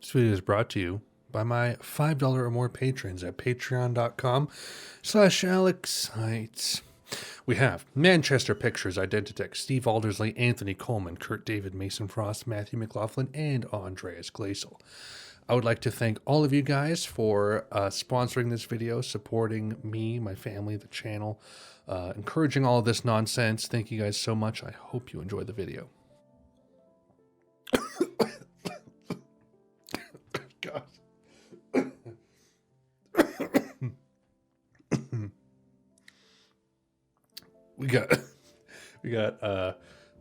This video is brought to you by my $5 or more patrons at patreon.com/Alex Haitz. We have Manchester Pictures, Identitech, Steve Aldersley, Anthony Coleman, Kurt David, Mason Frost, Matthew McLaughlin, and Andreas Glaisel. I would like to thank all of you guys for sponsoring this video, supporting me, my family, the channel, encouraging all of this nonsense. Thank you guys so much. I hope you enjoy the video. God. we got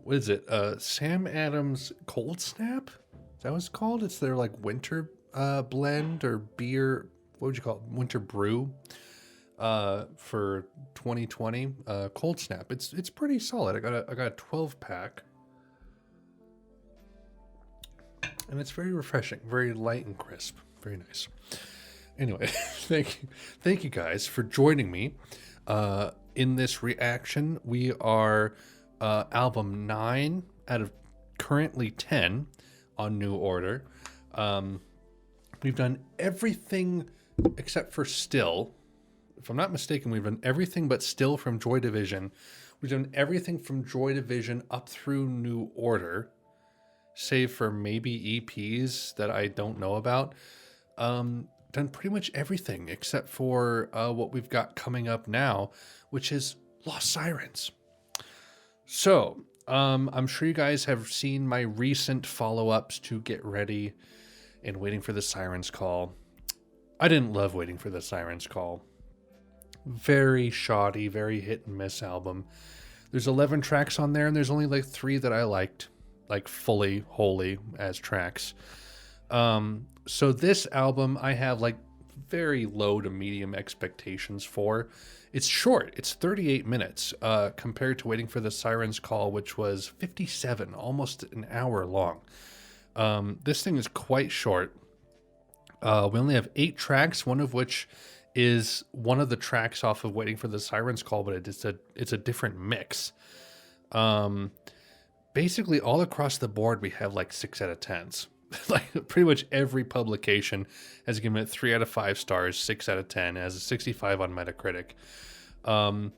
what is it? Sam Adams Cold Snap? Is that what it's called? It's their like winter blend or beer. What would you call it? Winter brew for 2020. Cold Snap. It's pretty solid. I got a 12 pack. And it's very refreshing, very light and crisp. Very nice. Anyway, thank you guys for joining me in this reaction. We are album 9 out of currently 10 on New Order. We've done everything except for Still. If I'm not mistaken, we've done everything but Still from Joy Division. We've done everything from Joy Division up through New Order, save for maybe EPs that I don't know about. Done pretty much everything except for what we've got coming up now, which is Lost Sirens. So, I'm sure you guys have seen my recent follow-ups to Get Ready and Waiting for the Sirens Call. I didn't love Waiting for the Sirens Call. Very shoddy, very hit and miss album. There's 11 tracks on there, and there's only like 3 that I liked, like fully, wholly as tracks. So this album I have like very low to medium expectations for. It's short. It's 38 minutes compared to Waiting for the Sirens Call, which was 57, almost an hour long. This thing is quite short. We only have 8 tracks, one of which is one of the tracks off of Waiting for the Sirens Call, but it's a different mix. Basically all across the board we have like 6 out of 10s. Like pretty much every publication has given it 3 out of 5 stars, 6 out of 10, has a 65 on Metacritic. I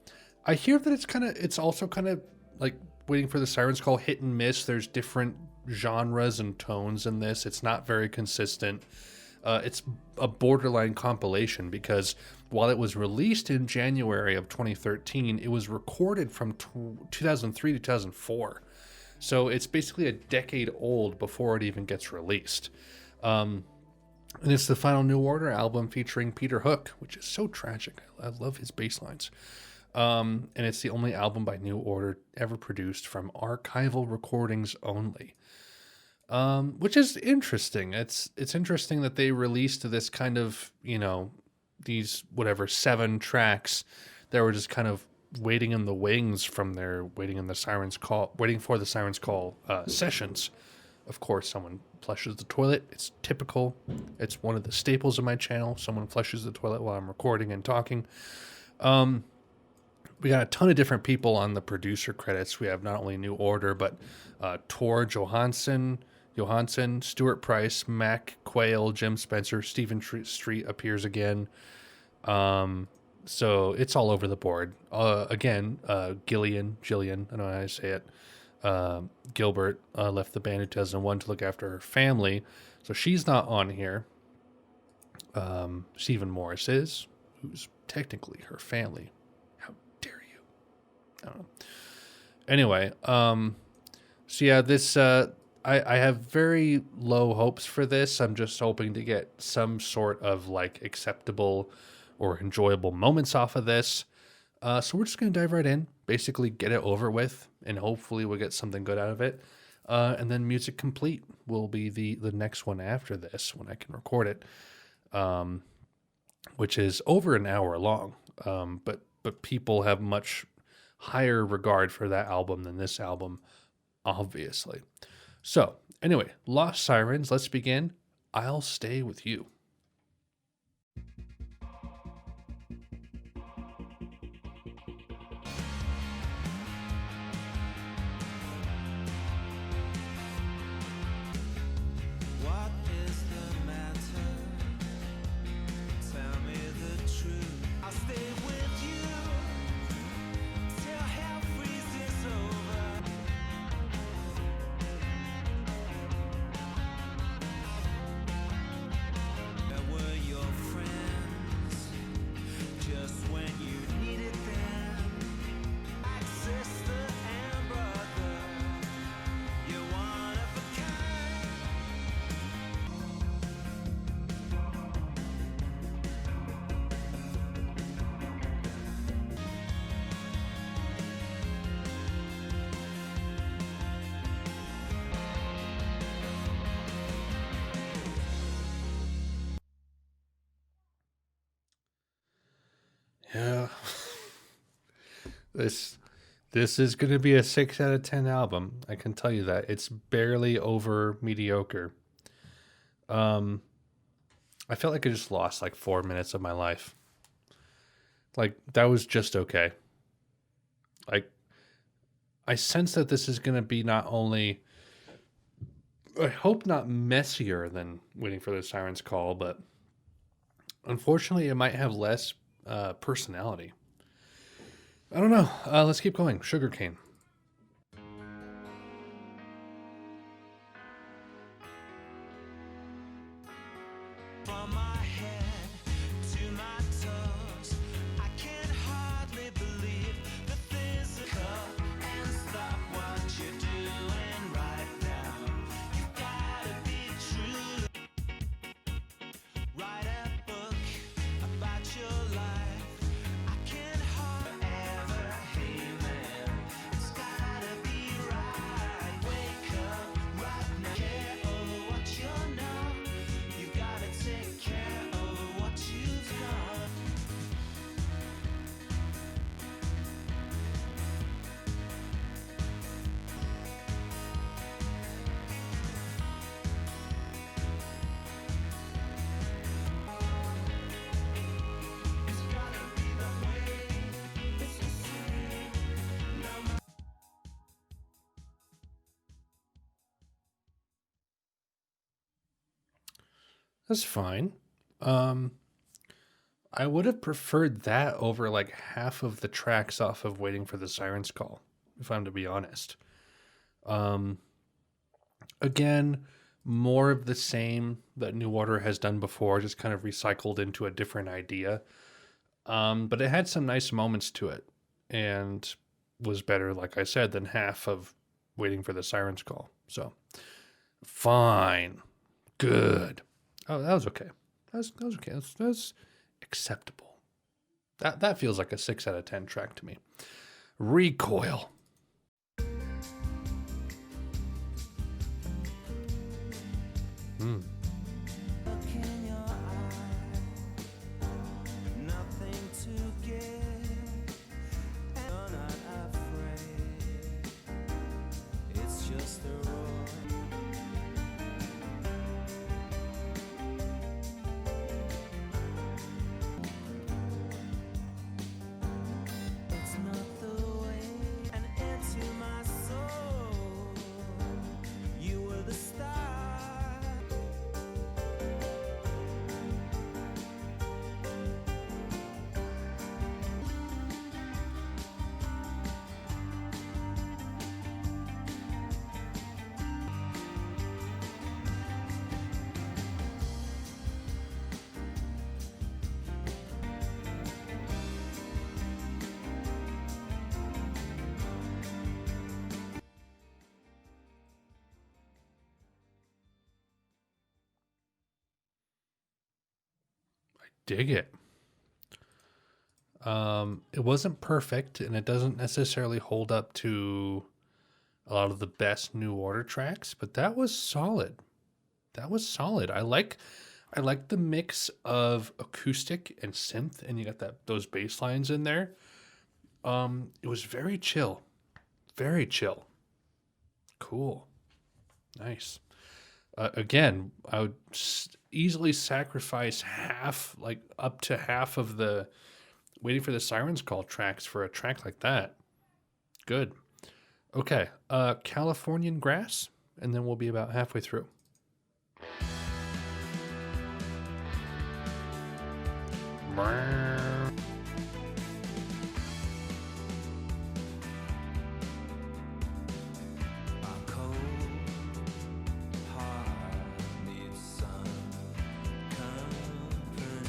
hear that it's also kind of like Waiting for the Sirens Call, hit and miss. There's different genres and tones in this. It's not very consistent. It's a borderline compilation because while it was released in January of 2013, it was recorded from 2003 to 2004. So it's basically a decade old before it even gets released. And it's the final New Order album featuring Peter Hook, which is so tragic. I love his bass lines. And it's the only album by New Order ever produced from archival recordings only. Which is interesting. It's interesting that they released this kind of, these 7 tracks that were just kind of waiting in the wings from their Waiting for the Sirens Call sessions. Of course, someone flushes the toilet. It's typical. It's one of the staples of my channel. Someone flushes the toilet while I'm recording and talking. We got a ton of different people on the producer credits. We have not only New Order, but Tor Johansson, Stuart Price, Mac Quayle, Jim Spencer, Stephen Street appears again. So it's all over the board. Again, Gillian, I don't know how to say it. Gilbert left the band in 2001 to look after her family, so she's not on here. Stephen Morris is, who's technically her family. How dare you? I don't know. Anyway, so yeah, this I have very low hopes for this. I'm just hoping to get some sort of like acceptable or enjoyable moments off of this. So we're just going to dive right in, basically get it over with, and hopefully we'll get something good out of it. And then Music Complete will be the next one after this when I can record it, which is over an hour long. But people have much higher regard for that album than this album, obviously. So anyway, Lost Sirens, let's begin. I'll Stay With You. What is the Yeah. This this is going to be a 6 out of 10 album. I can tell you that. It's barely over mediocre. Um I felt like I just lost like 4 minutes of my life. Like that was just okay. Like I sense that this is going to be not only, I hope not messier than Waiting for the Sirens Call, but unfortunately it might have less personality. I don't know. Let's keep going. Sugarcane. From my head to my toes, I can hardly believe the physical and stop what you're doing right now. You gotta be true. Write a book about your life. I can hardly ever hate man. It's gotta be right. Wake up right now. Care over what you know. You gotta take care of what you've done. It's gotta be the way. It's the same. No matter. That's fine. Um, I would have preferred that over like half of the tracks off of Waiting for the Sirens Call, if I'm to be honest. Um, again, more of the same that New Order has done before, just kind of recycled into a different idea. But it had some nice moments to it and was better, like I said, than half of Waiting for the Sirens Call. So, fine. Good. Oh, that was okay. That was okay. That's acceptable. That feels like a 6 out of 10 track to me. Recoil. Hmm. Look in your eye, nothing to give, and you're not afraid. It's just a roar. It's not the way, and into my soul, you were the star. Dig it. It wasn't perfect, and it doesn't necessarily hold up to a lot of the best New Order tracks, but that was solid. That was solid. I like the mix of acoustic and synth, and you got those bass lines in there. It was very chill. Very chill. Cool. Nice. Again, I would easily sacrifice half, like up to half of the Waiting for the Sirens Call tracks for a track like that. Good. Okay. Californian Grass, and then we'll be about halfway through. A cold heart needs sun, comfort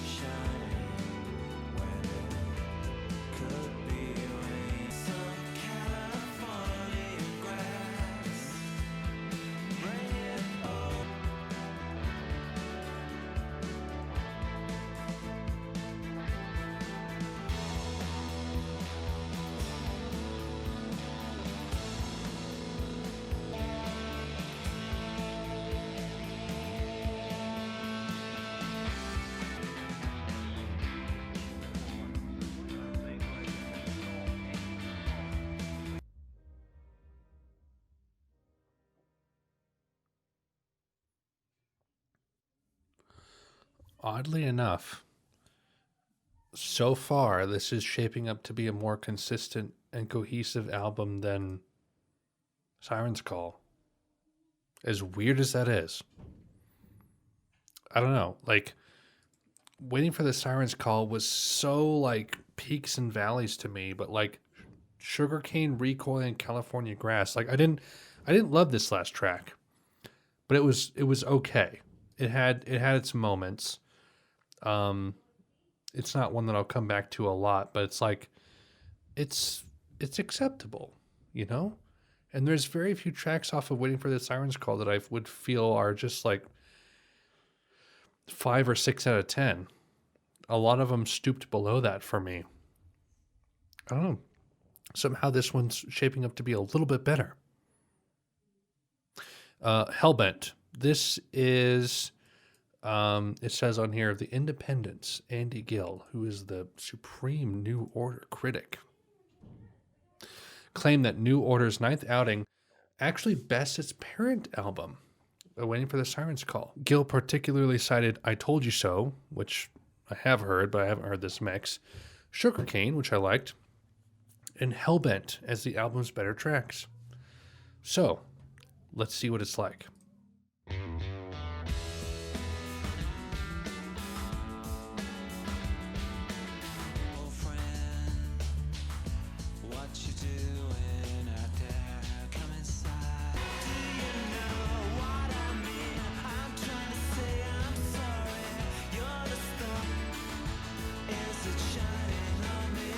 shining when it could be rain. Some Californian grass, bring it over. oddly enough, so far, this is shaping up to be a more consistent and cohesive album than Sirens Call. As weird as that is. I don't know. Like, waiting for the Sirens Call was so, like, peaks and valleys to me, but, like, Sugarcane, Recoil, and California Grass, like, I didn't love this last track, but it was okay. It had its moments. It's not one that I'll come back to a lot, but it's like it's acceptable, you know? And there's very few tracks off of Waiting for the Sirens Call that I would feel are just like 5 or 6 out of 10. A lot of them stooped below that for me. I don't know. Somehow this one's shaping up to be a little bit better. Hellbent. This is, it says on here, the Independent's Andy Gill, who is the supreme New Order critic, claimed that New Order's ninth outing actually bests its parent album, Waiting for the Sirens Call. Gill particularly cited I Told You So, which I have heard, but I haven't heard this mix, Sugarcane, which I liked, and Hellbent as the album's better tracks. So, let's see what it's like. Oh friend, what you doing out there? Come inside. Do you know what I mean? I'm trying to say I'm sorry. You're the star. Is it shining on me? Do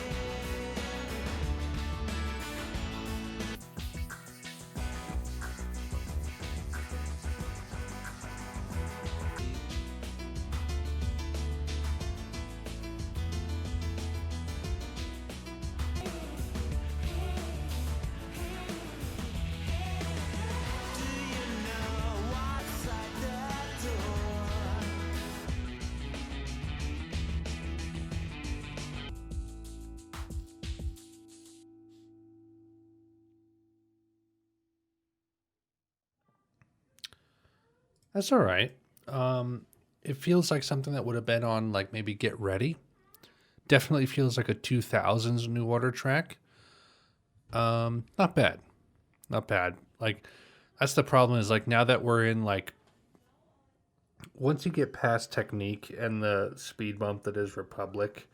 you know what's at the door? That's all right. It feels like something that would have been on, like, maybe Get Ready. Definitely feels like a 2000s New Order track. Not bad. Not bad. Like, that's the problem is, like, now that we're in, like, once you get past Technique and the speed bump that is Republic,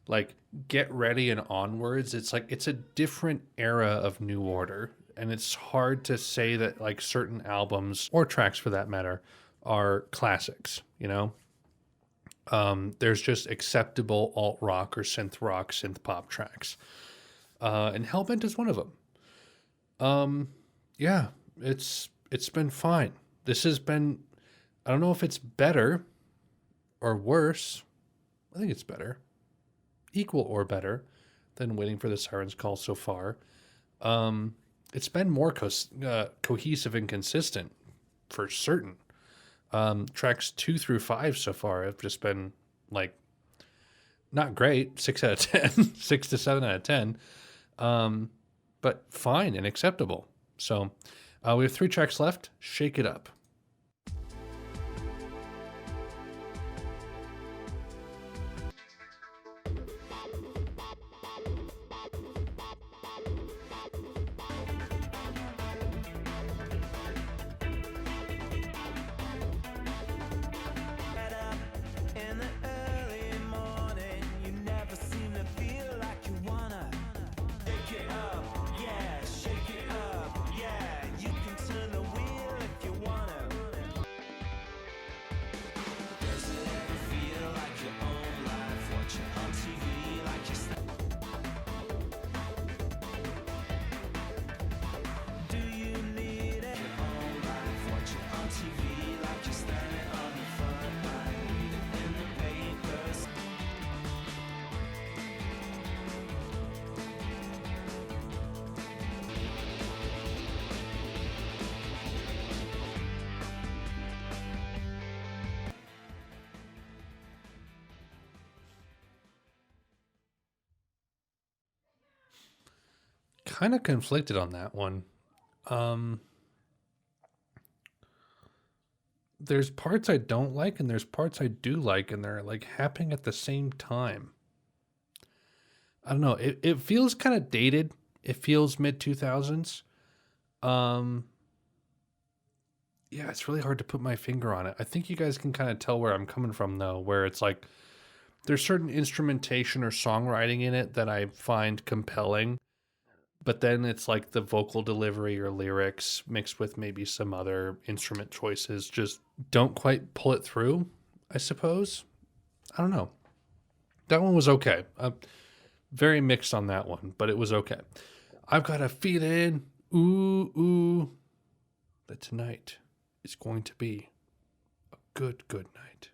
like, Get Ready and onwards, it's like, it's a different era of New Order. And it's hard to say that, like, certain albums, or tracks for that matter, are classics, you know? There's just acceptable alt rock or synth rock, synth pop tracks. And Hellbent is one of them. Yeah, it's been fine. This has been, I don't know if it's better or worse. I think it's better. Equal or better than Waiting for the Sirens Call so far. It's been more cohesive and consistent for certain. Tracks 2 through 5 so far have just been, like, not great, 6 out of 10, 6 to 7 out of 10, but fine and acceptable. So we have 3 tracks left. Shake It Up. Get up in the early morning. You never seem to feel like you wanna. Shake it up, yeah, shake it up, yeah. You can turn the wheel if you wanna. Does it ever feel like your own life? Watching on TV like you're Do you need it? Your own life, watching on TV like you're standing on the front line, reading in the papers. Kind of conflicted on that one. there's parts I don't like and there's parts I do like, and they're like happening at the same time. I don't know. It feels kind of dated. It feels mid 2000s. Um, yeah, it's really hard to put my finger on it. I think you guys can kind of tell where I'm coming from, though, where it's like there's certain instrumentation or songwriting in it that I find compelling, but then it's like the vocal delivery or lyrics mixed with maybe some other instrument choices just don't quite pull it through, I suppose. I don't know. That one was okay. Very mixed on that one, but it was okay. I've got a feeling, ooh, that tonight is going to be a good night.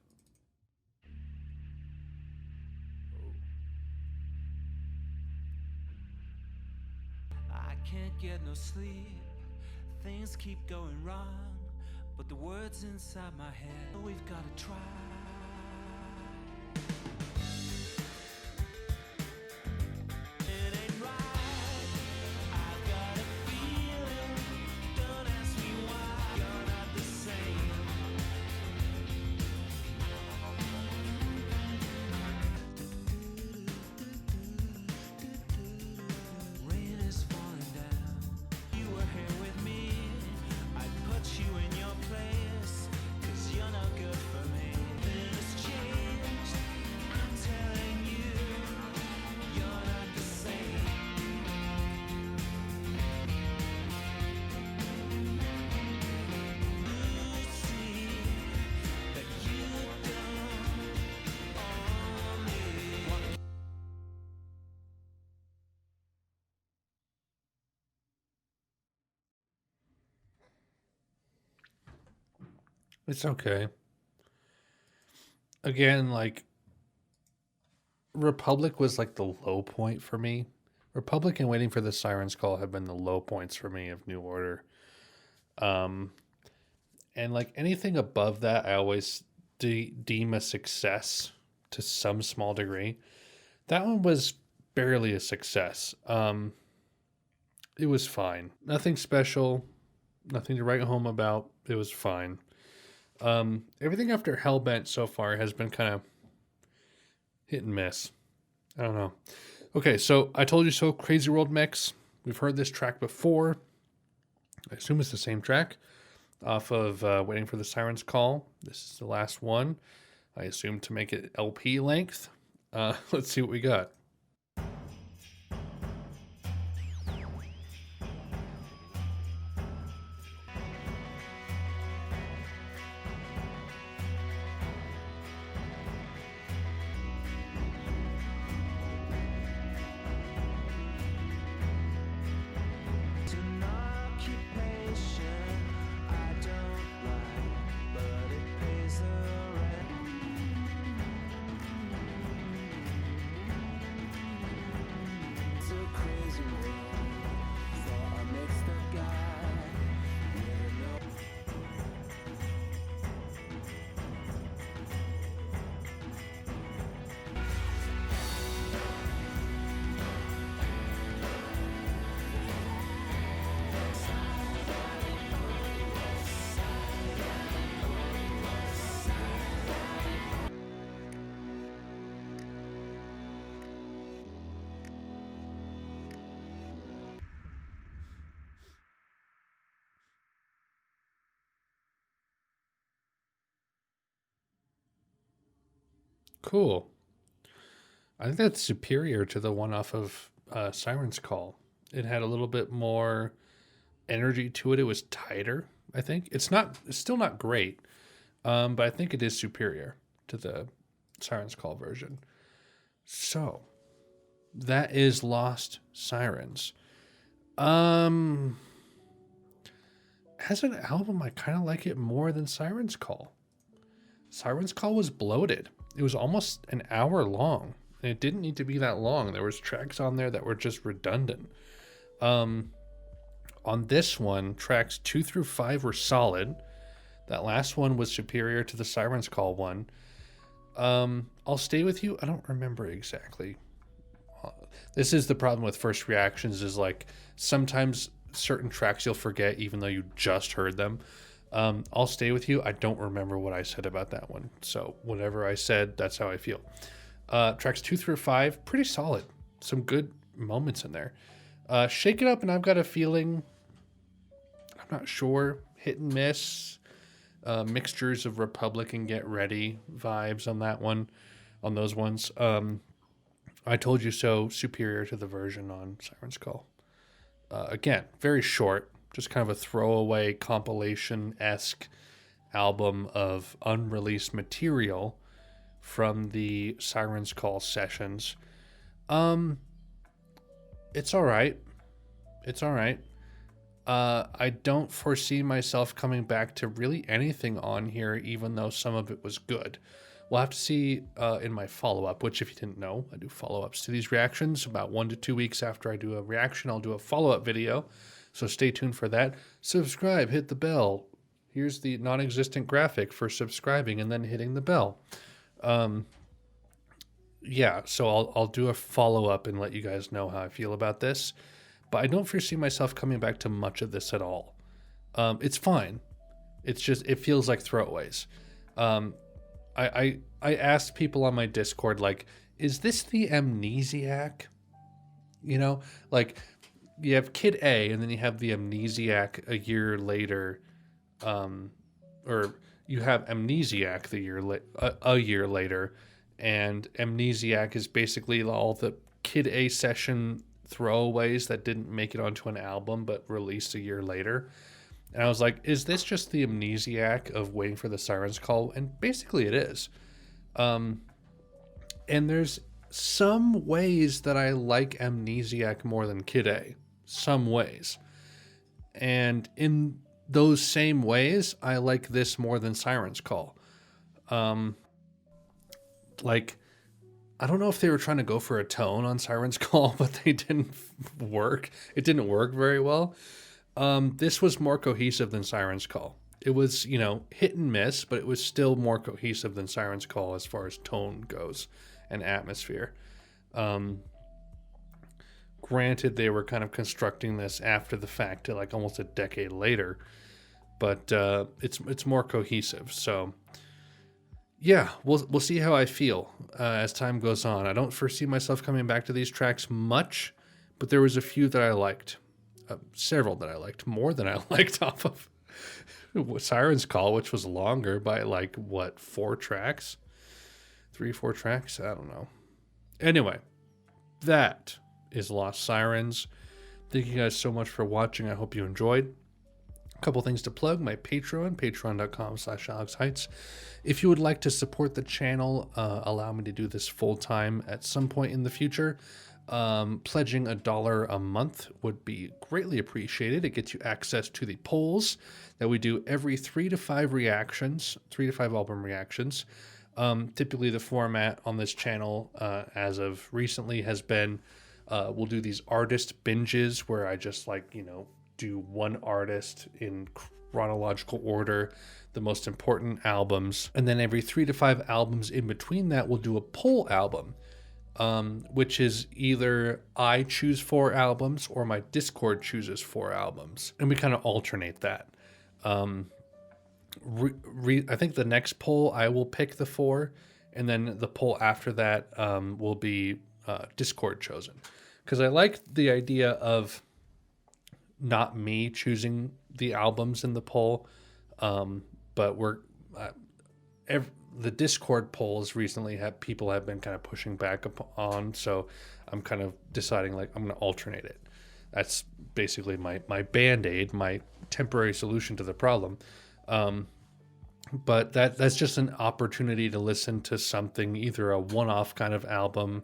I can't get no sleep. Things keep going wrong, but the words inside my head, we've gotta try. It ain't right. I've got a feeling. Don't ask me why. You're not the same. Rain is falling down. You were here with me. I'd put you in your place, 'cause you're not good for me. Then it's changed. I'm telling you, you're not the same. You see that you don't own me. What It's okay. Again, like Republic was like the low point for me. Republic and Waiting for the Sirens Call have been the low points for me of New Order. Um, and like anything above that, I always deem a success to some small degree. That one was barely a success. It was fine. Nothing special. Nothing to write home about. It was fine. Everything after Hellbent so far has been kind of hit and miss. I don't know. Okay, so I told you so. Crazy World Mix. We've heard this track before. I assume it's the same track off of Waiting for the Sirens Call. This is the last one. I assume to make it LP length. Let's see what we got. It's an occupation I don't like, but it pays the rent. It's a crazy world for a mixed up guy. Never know. Cool. I think that's superior to the one off of Sirens Call. It had a little bit more energy to it. It was tighter, I think. It's still not great, but I think it is superior to the Sirens Call version. So that is Lost Sirens. As an album, I kind of like it more than Sirens Call. Sirens Call was bloated. It was almost an hour long, and it didn't need to be that long. There was tracks on there that were just redundant. On this one, tracks 2 through 5 were solid. That last one was superior to the Sirens Call one. I'll Stay With You. I don't remember exactly. This is the problem with first reactions, is like sometimes certain tracks you'll forget even though you just heard them. I'll stay with you. I don't remember what I said about that one. So whatever I said, that's how I feel. Tracks 2 through 5, pretty solid. Some good moments in there. Shake It Up and I've Got a Feeling, I'm not sure. Hit and miss. Mixtures of Republic and Get Ready vibes on that one, on those ones. I Told You So, superior to the version on Sirens Call. Again, very short, just kind of a throwaway compilation-esque album of unreleased material from the Sirens Call sessions. It's all right. It's all right. I don't foresee myself coming back to really anything on here, even though some of it was good. We'll have to see in my follow-up, which if you didn't know, I do follow-ups to these reactions. About 1 to 2 weeks after I do a reaction, I'll do a follow-up video. So stay tuned for that. Subscribe, hit the bell. Here's the non-existent graphic for subscribing and then hitting the bell. Yeah, so I'll do a follow-up and let you guys know how I feel about this. But I don't foresee myself coming back to much of this at all. It's fine. It's just, it feels like throwaways. I asked people on my Discord, like, is this the Amnesiac? You know, like, you have Kid A, and then you have the Amnesiac a year later, or you have Amnesiac a year later, and Amnesiac is basically all the Kid A session throwaways that didn't make it onto an album but released a year later. And I was like, is this just the Amnesiac of Waiting for the Sirens Call? And basically it is. And there's some ways that I like Amnesiac more than Kid A. Some ways. And in those same ways, I like this more than Sirens Call. Like, I don't know if they were trying to go for a tone on Sirens Call, but they didn't work. It didn't work very well. This was more cohesive than Sirens Call. It was, you know, hit and miss, but it was still more cohesive than Sirens Call as far as tone goes and atmosphere. Granted, they were kind of constructing this after the fact, like almost a decade later, but it's more cohesive. So yeah, we'll see how I feel as time goes on. I don't foresee myself coming back to these tracks much, but there was a few that I liked. Several that I liked, more than I liked off of Sirens Call, which was longer by like, what, 4 tracks? 3, 4 tracks? I don't know. Anyway, that is Lost Sirens. Thank you guys so much for watching. I hope you enjoyed. A couple things to plug: my Patreon, patreon.com/AlexHeitz. If you would like to support the channel, allow me to do this full time at some point in the future, pledging $1 a month would be greatly appreciated. It gets you access to the polls that we do every 3 to 5 reactions, 3 to 5 album reactions. Typically the format on this channel, as of recently, has been, we'll do these artist binges where I just, like, you know, do one artist in chronological order, the most important albums, and then every 3 to 5 albums in between that we'll do a poll album, which is either I choose 4 albums or my Discord chooses 4 albums, and we kind of alternate that. I think the next poll I will pick the 4, and then the poll after that will be Discord chosen, because I like the idea of not me choosing the albums in the poll, but the Discord polls recently people have been kind of pushing back on, so I'm kind of deciding, like, I'm going to alternate it. That's basically my band-aid, my temporary solution to the problem. But that's just an opportunity to listen to something, either a one-off kind of album,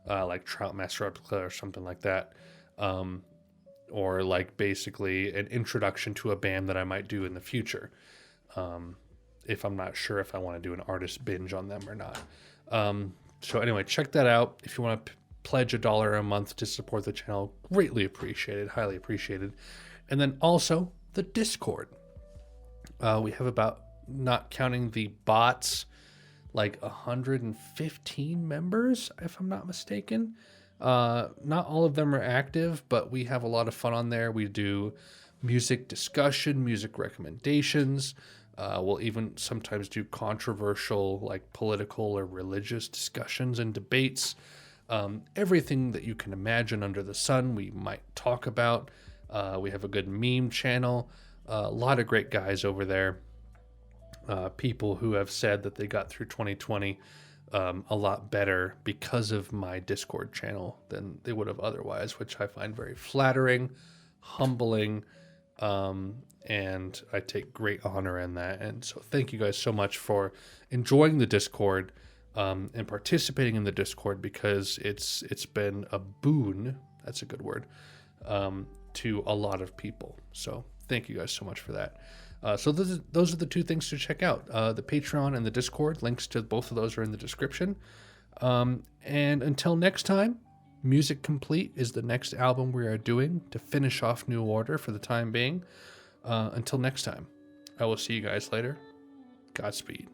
like Trout Master Replica or something like that, or like basically an introduction to a band that I might do in the future, if I'm not sure if I want to do an artist binge on them or not. So anyway, check that out. If you want to pledge $1 a month to support the channel, greatly appreciated, highly appreciated. And then also the Discord. We have about, not counting the bots, like 115 members, if I'm not mistaken. Not all of them are active, but we have a lot of fun on there. We do music discussion, music recommendations. We'll even sometimes do controversial, like political or religious discussions and debates. Everything that you can imagine under the sun, we might talk about. We have a good meme channel, a lot of great guys over there. People who have said that they got through 2020 a lot better because of my Discord channel than they would have otherwise, which I find very flattering, humbling, and I take great honor in that. And so thank you guys so much for enjoying the Discord and participating in the Discord, because it's been a boon, that's a good word, to a lot of people. So thank you guys so much for that. So those are the two things to check out, the Patreon and the Discord. Links to both of those are in the description. And until next time, Music Complete is the next album we are doing to finish off New Order for the time being. Until next time, I will see you guys later. Godspeed.